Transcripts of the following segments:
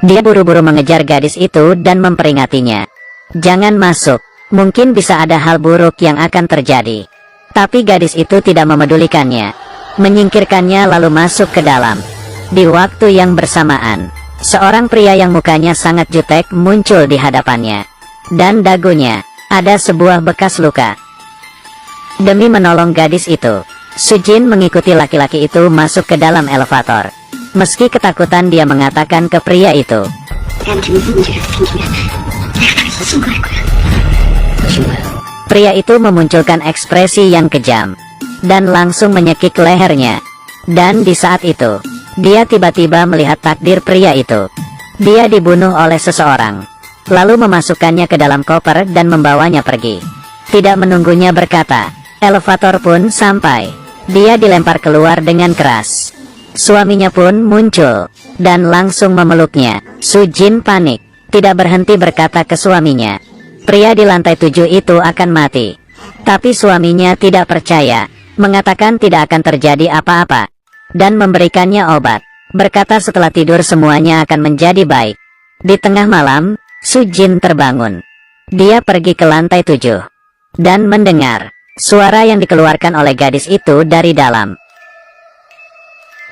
Dia buru-buru mengejar gadis itu dan memperingatinya. Jangan masuk, mungkin bisa ada hal buruk yang akan terjadi. Tapi gadis itu tidak memedulikannya, menyingkirkannya lalu masuk ke dalam. Di waktu yang bersamaan, seorang pria yang mukanya sangat jutek muncul di hadapannya. Dan dagunya ada sebuah bekas luka. Demi menolong gadis itu, Sujin mengikuti laki-laki itu masuk ke dalam elevator. Meski ketakutan, dia mengatakan ke pria itu, pria itu memunculkan ekspresi yang kejam dan langsung menyekik lehernya. Dan di saat itu, dia tiba-tiba melihat takdir pria itu. Dia dibunuh oleh seseorang, lalu memasukkannya ke dalam koper dan membawanya pergi. Tidak menunggunya berkata, elevator pun sampai. Dia dilempar keluar dengan keras. Suaminya pun muncul dan langsung memeluknya. Sujin panik, tidak berhenti berkata ke suaminya, pria di lantai 7 itu akan mati. Tapi suaminya tidak percaya, mengatakan tidak akan terjadi apa-apa, dan memberikannya obat. Berkata setelah tidur semuanya akan menjadi baik. Di tengah malam, Sujin terbangun. Dia pergi ke lantai 7 dan mendengar suara yang dikeluarkan oleh gadis itu dari dalam.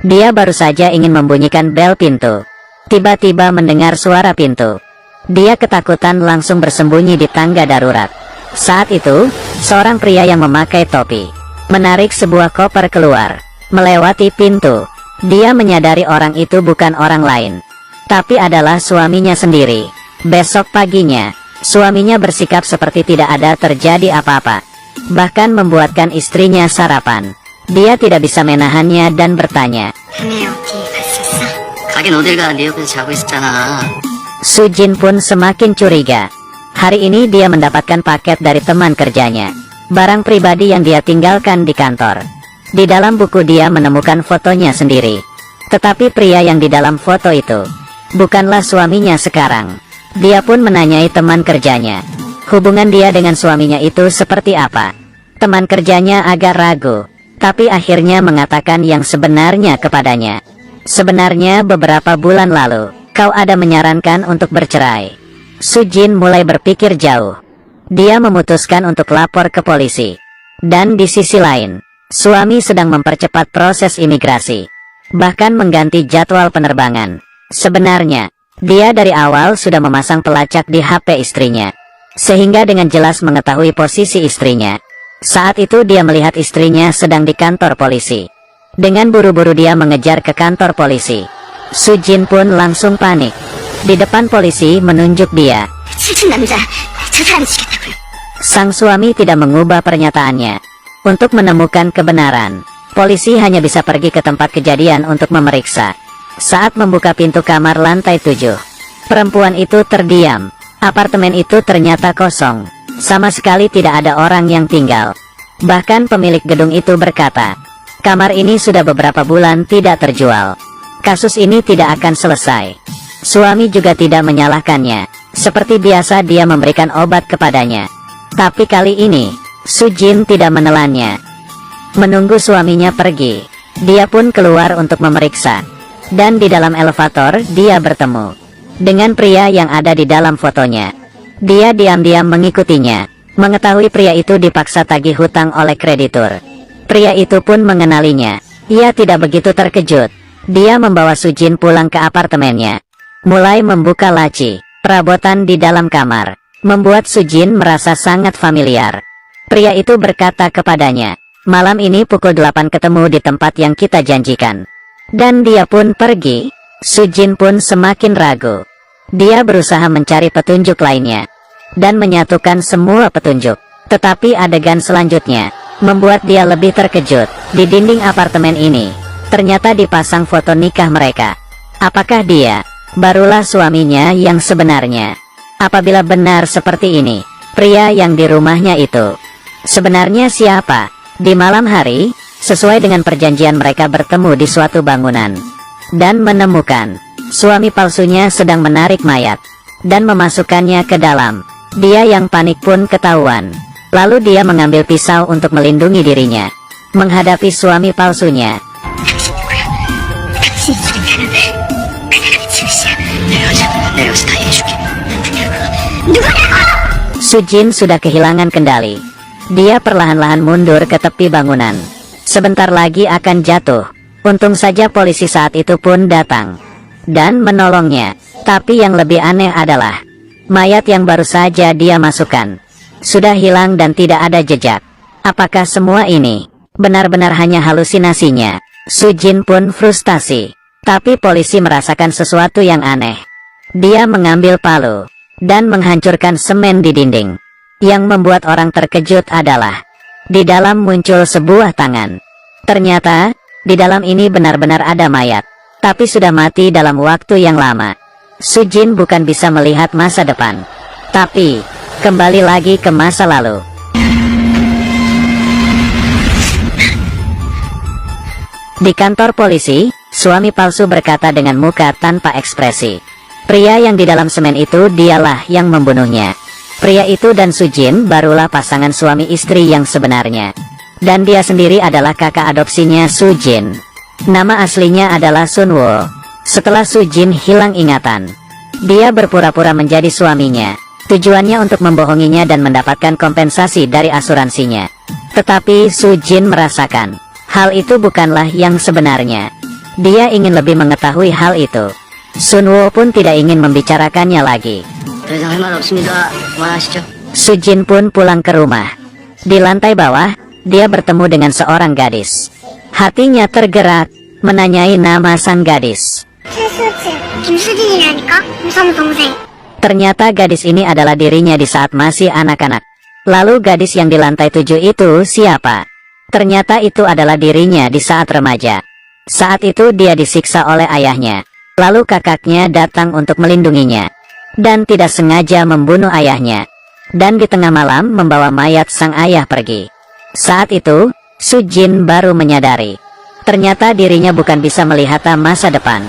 Dia baru saja ingin membunyikan bel pintu. Tiba-tiba mendengar suara pintu. Dia ketakutan langsung bersembunyi di tangga darurat. Saat itu, seorang pria yang memakai topi menarik sebuah koper keluar. Melewati pintu, dia menyadari orang itu bukan orang lain, tapi adalah suaminya sendiri. Besok paginya, suaminya bersikap seperti tidak ada terjadi apa-apa. Bahkan membuatkan istrinya sarapan. Dia tidak bisa menahannya dan bertanya, Sujin pun semakin curiga. Hari ini dia mendapatkan paket dari teman kerjanya, barang pribadi yang dia tinggalkan di kantor. Di dalam buku dia menemukan fotonya sendiri. Tetapi pria yang di dalam foto itu bukanlah suaminya sekarang. Dia pun menanyai teman kerjanya, hubungan dia dengan suaminya itu seperti apa. Teman kerjanya agak ragu, tapi akhirnya mengatakan yang sebenarnya kepadanya. Sebenarnya beberapa bulan lalu, kau ada menyarankan untuk bercerai. Sujin mulai berpikir jauh. Dia memutuskan untuk lapor ke polisi. Dan di sisi lain, suami sedang mempercepat proses imigrasi, bahkan mengganti jadwal penerbangan. Sebenarnya, dia dari awal sudah memasang pelacak di HP istrinya, sehingga dengan jelas mengetahui posisi istrinya. Saat itu dia melihat istrinya sedang di kantor polisi. Dengan buru-buru dia mengejar ke kantor polisi. Sujin pun langsung panik. Di depan polisi menunjuk dia. Sang suami tidak mengubah pernyataannya. Untuk menemukan kebenaran, polisi hanya bisa pergi ke tempat kejadian untuk memeriksa. Saat membuka pintu kamar lantai 7, perempuan itu terdiam. Apartemen itu ternyata kosong. Sama sekali tidak ada orang yang tinggal. Bahkan pemilik gedung itu berkata, kamar ini sudah beberapa bulan tidak terjual. Kasus ini tidak akan selesai. Suami juga tidak menyalahkannya. Seperti biasa dia memberikan obat kepadanya. Tapi kali ini, Sujin tidak menelannya. Menunggu suaminya pergi, dia pun keluar untuk memeriksa. Dan di dalam elevator, dia bertemu dengan pria yang ada di dalam fotonya. Dia diam-diam mengikutinya, mengetahui pria itu dipaksa tagih hutang oleh kreditur. Pria itu pun mengenalinya. Ia tidak begitu terkejut. Dia membawa Sujin pulang ke apartemennya. Mulai membuka laci, perabotan di dalam kamar, membuat Sujin merasa sangat familiar. Pria itu berkata kepadanya, malam ini pukul 8 ketemu di tempat yang kita janjikan. Dan dia pun pergi. Sujin pun semakin ragu. Dia berusaha mencari petunjuk lainnya dan menyatukan semua petunjuk. Tetapi adegan selanjutnya membuat dia lebih terkejut. Di dinding apartemen ini ternyata dipasang foto nikah mereka. Apakah dia barulah suaminya yang sebenarnya? Apabila benar seperti ini, pria yang di rumahnya itu sebenarnya siapa? Di malam hari, sesuai dengan perjanjian mereka bertemu di suatu bangunan dan menemukan suami palsunya sedang menarik mayat dan memasukkannya ke dalam. Dia yang panik pun ketahuan. Lalu dia mengambil pisau untuk melindungi dirinya menghadapi suami palsunya. Sujin sudah kehilangan kendali. Dia perlahan-lahan mundur ke tepi bangunan. Sebentar lagi akan jatuh. Untung saja polisi saat itu pun datang dan menolongnya. Tapi yang lebih aneh adalah mayat yang baru saja dia masukkan sudah hilang dan tidak ada jejak. Apakah semua ini benar-benar hanya halusinasinya? Sujin pun frustasi. Tapi polisi merasakan sesuatu yang aneh. Dia mengambil palu dan menghancurkan semen di dinding. Yang membuat orang terkejut adalah di dalam muncul sebuah tangan. Ternyata di dalam ini benar-benar ada mayat, tapi sudah mati dalam waktu yang lama. Sujin bukan bisa melihat masa depan, tapi kembali lagi ke masa lalu. Di kantor polisi, suami palsu berkata dengan muka tanpa ekspresi. Pria yang di dalam semen itu dialah yang membunuhnya. Pria itu dan Sujin barulah pasangan suami istri yang sebenarnya. Dan dia sendiri adalah kakak adopsinya Sujin. Nama aslinya adalah Sunwoo. Setelah Sujin hilang ingatan, dia berpura-pura menjadi suaminya. Tujuannya untuk membohonginya dan mendapatkan kompensasi dari asuransinya. Tetapi Sujin merasakan hal itu bukanlah yang sebenarnya. Dia ingin lebih mengetahui hal itu. Sunwoo pun tidak ingin membicarakannya lagi. Sujin pun pulang ke rumah. Di lantai bawah, dia bertemu dengan seorang gadis. Hatinya tergerak, menanyai nama sang gadis. Ternyata gadis ini adalah dirinya di saat masih anak-anak. Lalu gadis yang di lantai 7 itu siapa? Ternyata itu adalah dirinya di saat remaja. Saat itu dia disiksa oleh ayahnya. Lalu kakaknya datang untuk melindunginya dan tidak sengaja membunuh ayahnya, dan di tengah malam membawa mayat sang ayah pergi. Saat itu, Sujin baru menyadari, ternyata dirinya bukan bisa melihat masa depan,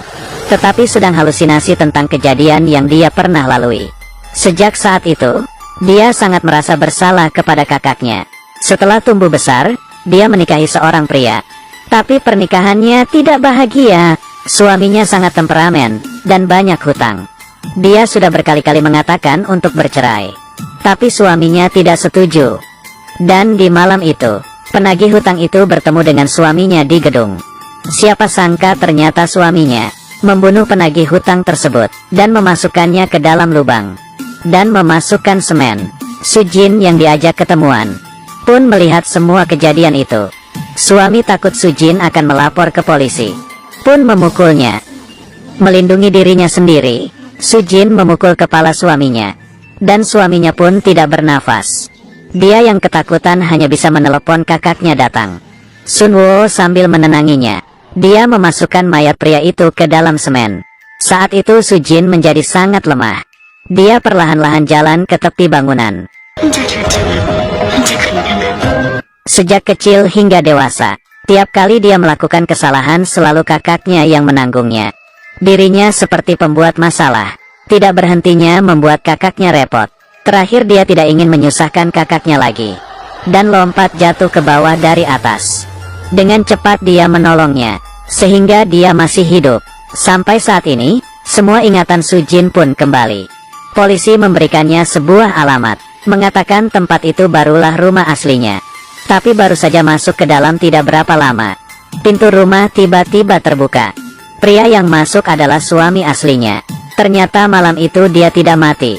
tetapi sedang halusinasi tentang kejadian yang dia pernah lalui. Sejak saat itu, dia sangat merasa bersalah kepada kakaknya. Setelah tumbuh besar, dia menikahi seorang pria. Tapi pernikahannya tidak bahagia. Suaminya sangat temperamen dan banyak hutang. Dia sudah berkali-kali mengatakan untuk bercerai, tapi suaminya tidak setuju. Dan di malam itu, penagih hutang itu bertemu dengan suaminya di gedung. Siapa sangka ternyata suaminya membunuh penagih hutang tersebut dan memasukkannya ke dalam lubang dan memasukkan semen. Sujin yang diajak ketemuan pun melihat semua kejadian itu. Suami takut Sujin akan melapor ke polisi, pun memukulnya. Melindungi dirinya sendiri, Sujin memukul kepala suaminya, dan suaminya pun tidak bernafas. Dia yang ketakutan hanya bisa menelepon kakaknya datang. Sunwoo sambil menenanginya. Dia memasukkan mayat pria itu ke dalam semen. Saat itu Sujin menjadi sangat lemah. Dia perlahan-lahan jalan ke tepi bangunan. Sejak kecil hingga dewasa, tiap kali dia melakukan kesalahan selalu kakaknya yang menanggungnya. Dirinya seperti pembuat masalah, tidak berhentinya membuat kakaknya repot. Terakhir dia tidak ingin menyusahkan kakaknya lagi, dan lompat jatuh ke bawah dari atas. Dengan cepat dia menolongnya, sehingga dia masih hidup. Sampai saat ini, semua ingatan Sujin pun kembali. Polisi memberikannya sebuah alamat, mengatakan tempat itu barulah rumah aslinya. Tapi baru saja masuk ke dalam tidak berapa lama, pintu rumah tiba-tiba terbuka. Pria yang masuk adalah suami aslinya. Ternyata malam itu dia tidak mati.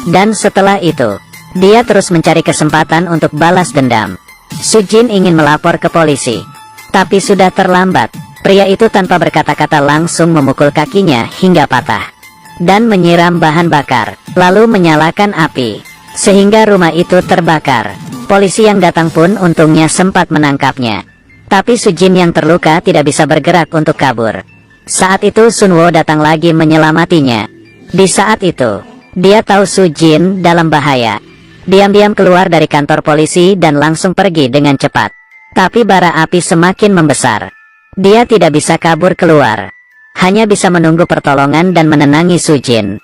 Dan setelah itu, dia terus mencari kesempatan untuk balas dendam. Sujin ingin melapor ke polisi, tapi sudah terlambat. Pria itu tanpa berkata-kata langsung memukul kakinya hingga patah, dan menyiram bahan bakar, lalu menyalakan api, sehingga rumah itu terbakar. Polisi yang datang pun untungnya sempat menangkapnya. Tapi Sujin yang terluka tidak bisa bergerak untuk kabur. Saat itu Sunwoo datang lagi menyelamatinya. Di saat itu, dia tahu Sujin dalam bahaya. Diam-diam keluar dari kantor polisi dan langsung pergi dengan cepat. Tapi bara api semakin membesar. Dia tidak bisa kabur keluar. Hanya bisa menunggu pertolongan dan menenangi Sujin.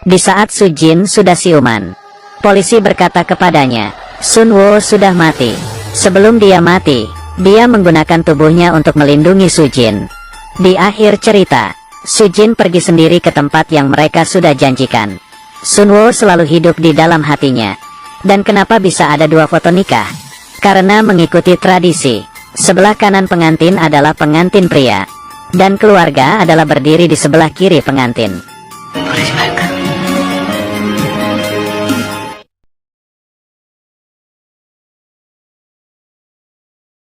Di saat Sujin sudah siuman, polisi berkata kepadanya, Sunwoo sudah mati. Sebelum dia mati, dia menggunakan tubuhnya untuk melindungi Sujin. Di akhir cerita, Sujin pergi sendiri ke tempat yang mereka sudah janjikan. Sunwoo selalu hidup di dalam hatinya. Dan kenapa bisa ada dua foto nikah? Karena mengikuti tradisi, sebelah kanan pengantin adalah pengantin pria, dan keluarga adalah berdiri di sebelah kiri pengantin. 버리지 말까?